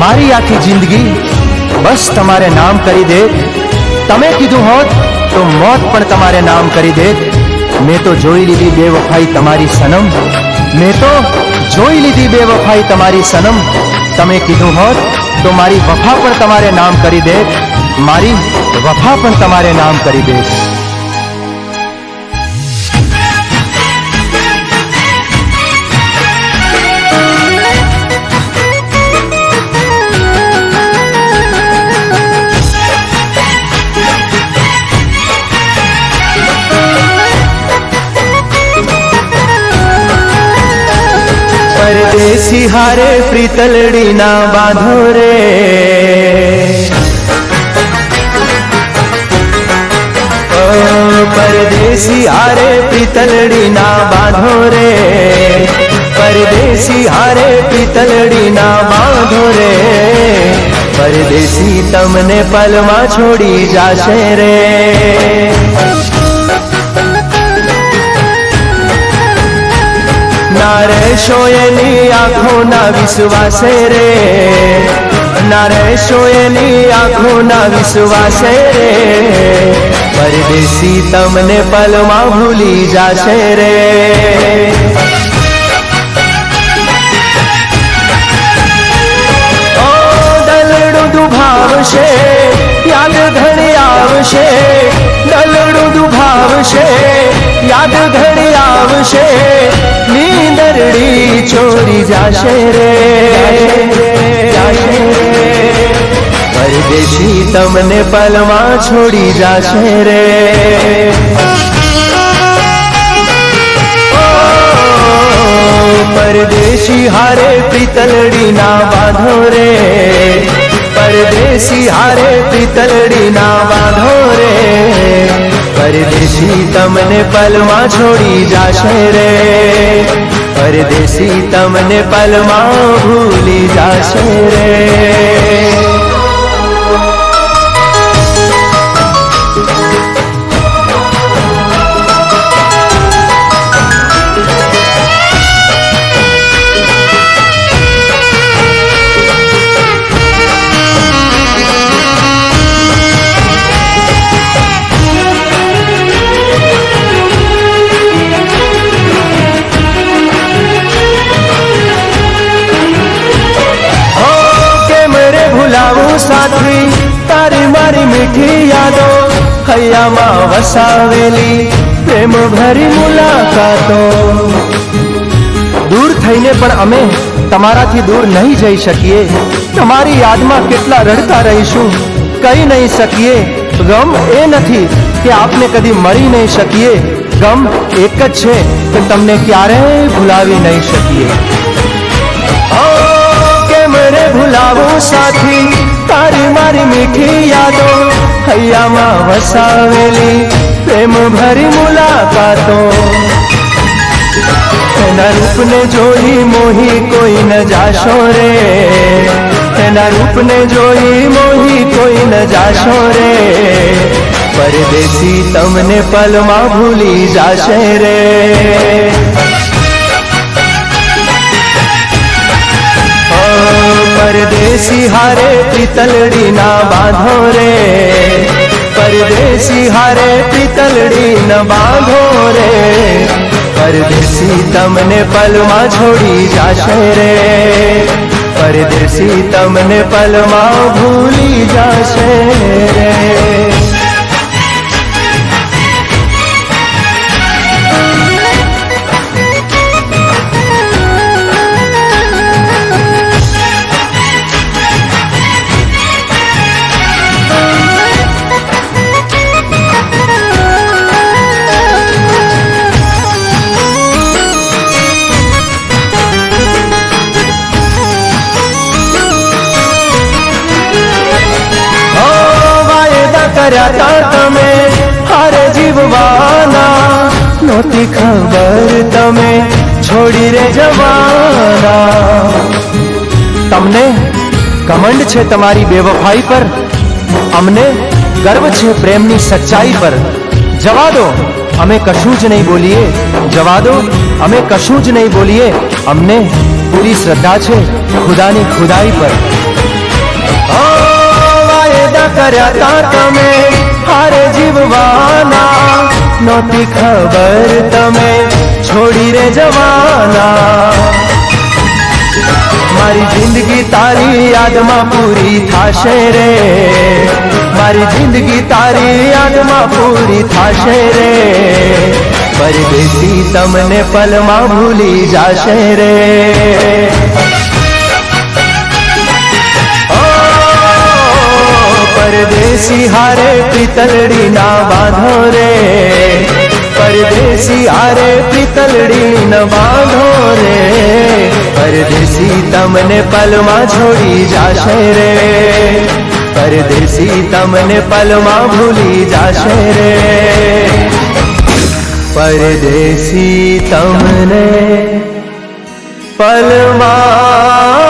મારી આખી જિંદગી બસ તમારે નામ કરી દે। તમે કીધું હોત તો મોત પણ તમારે નામ કરી દે। મેં તો જોઈ લીધી બેવફાઈ તમારી સનમ, મેં તો જોઈ લીધી બેવફાઈ તમારી સનમ। તમે કીધું હોત તો મારી વફા પણ તમારે નામ કરી દે, મારી વફા પણ તમારે નામ કરી દે। परदेसी हारे प्रीतलड़ी ना बांधो रे, परदेसी हारे प्रीतलड़ी ना बांधो रे, परदेसी हारे प्रीतलड़ी ना बांधो रे। परदेसी तमने पलमा छोड़ी जाशे रे, ना रहेशो एनी आँखों ना विश्वासे रे, ना रहेशो एनी आँखों ना विश्वासे रे। परदेसी तमने पलमा भूली जाशे रे। ओ दलड़ू दुभावशे याद घड़ी आवशे, दलड़ू दुभावशे याद घड़ी आवशे। नींदरड़ी छोड़ी जाशे रे, जाशे रे। परदेसी तमने पलमा छोड़ी जाशे रे। परदेसी हारे प्रीतलड़ी ना बांधो रे, परदेसी हारे प्रीतलड़ी ना बांधो रे। परदेसी तमने पलमा छोड़ी जाशे रे, परदेसी तमने पलमा भूली जाशे रे। साथी तारी मारी मीठी यादों हैया मां वसावेली प्रेम भरी मुलाकातो। दूर थईने पण अमे तमाराथी दूर नहीं जई शकीए, तमारी यादमां केटला रड़ता रहीशुं कही नहीं सकीए। गम ए नथी के आपने कदी मळी नहीं शकीए, गम एक ज छे के तमने क्यारेय भुलावी नहीं शकीए। मेरे भुलावो साथी तारी मारी मीठी यादों हैया मां वसावेली प्रेम भरी मुलाकातों। एना रूप ने जोई मोही कोई न जाशो रे, एना रूप ने जोई मोही कोई न जाशो रे। परदेसी तमने पलमा भूली जाशे रे। परदेसी हारे प्रीतलड़ी ना बांधो रे, परदेसी हारे प्रीतलड़ी न बांधो रे। परदेसी तमने पलमा छोड़ी जाशे रे, परदेसी तमने पलमा भूली जाशे रे। कर्या तमे हारे जीववाना, नोती खबर तमे छोड़ी रे जवाना। तमने कमंड छे तमारी बेवफाई पर, अमने गर्व छे प्रेमनी सच्चाई पर। जवा दो अमे कशुं ज नहीं बोलीए, जवा दो अमे कशुं ज नहीं बोलीए। अमने पूरी श्रद्धा छे खुदानी खुदाई पर। વાયદા કર્યા તા તમે હારે જીવવાના, નહોતી ખબર તમે છોડી રે જવાના. મારી જિંદગી તારી યાદમાં પૂરી થાશે રે, મારી જિંદગી તારી યાદમાં પૂરી થાશે રે. પરદેશી તમને પલમાં ભૂલી જાશે રે. પરદેશી હારે પિતલડી ના બાંધો રે, પરદેશી હારે પિતલડી ન બાંધો રે. પરદેશી તમને પલમાં છોડી જાશે રે, પરદેશી તમને પલમાં ભૂલી જાશે રે. પરદેશી તમને પલમાં